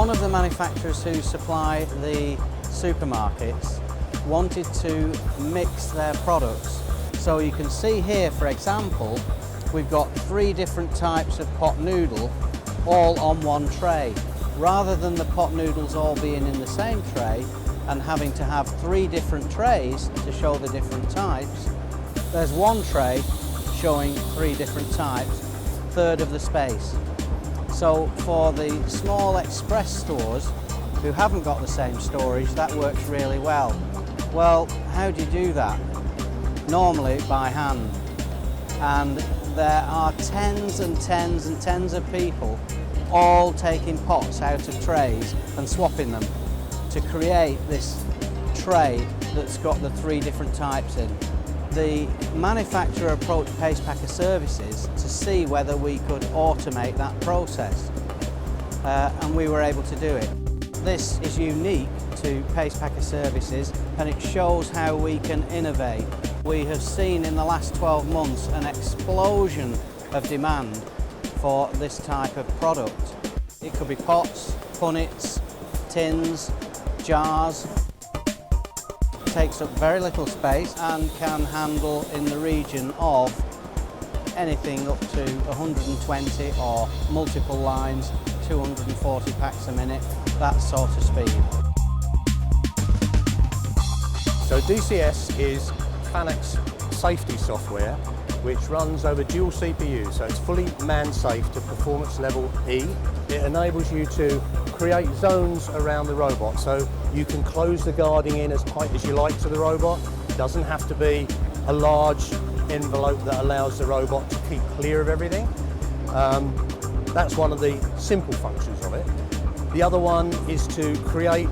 One of the manufacturers who supply the supermarkets wanted to mix their products. So you can see here, for example, we've got 3 different types of pot noodle all on one tray. Rather than the pot noodles all being in the same tray and having to have 3 different trays to show the different types, there's one tray showing 3 different types, third of the space. So for the small express stores who haven't got the same storage, that works really well. Well, how do you do that? Normally by hand. And there are tens and tens and tens of people all taking pots out of trays and swapping them to create this tray that's got the 3 different types in. The manufacturer approached Pacepacker Services to see whether we could automate that process, and we were able to do it. This is unique to Pacepacker Services, and it shows how we can innovate. We have seen in the last 12 months an explosion of demand for this type of product. It could be pots, punnets, tins, jars. Takes up very little space and can handle in the region of anything up to 120 or multiple lines, 240 packs a minute, that sort of speed. So DCS is FANUC's safety software which runs over dual CPU, so it's fully man-safe to performance level E. It enables you to create zones around the robot, so you can close the guarding in as tight as you like to the robot. It doesn't have to be a large envelope that allows the robot to keep clear of everything. That's one of the simple functions of it. The other one is to create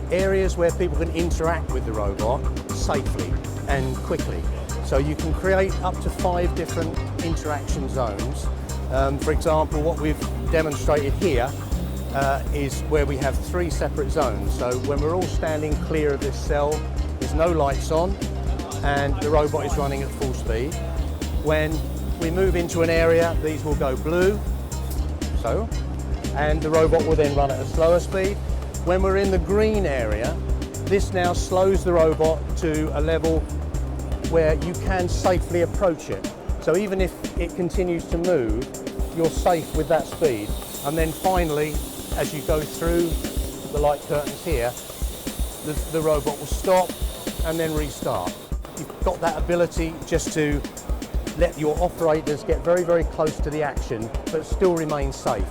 areas where people can interact with the robot safely and quickly. So you can create up to 5 different interaction zones. For example, what we've demonstrated here is where we have 3 separate zones. So when we're all standing clear of this cell, there's no lights on and the robot is running at full speed. When we move into an area, these will go blue, so, and the robot will then run at a slower speed. When we're in the green area, this now slows the robot to a level where you can safely approach it. So even if it continues to move, you're safe with that speed. And then finally, as you go through the light curtains here, the robot will stop and then restart. You've got that ability just to let your operators get very, very close to the action, but still remain safe.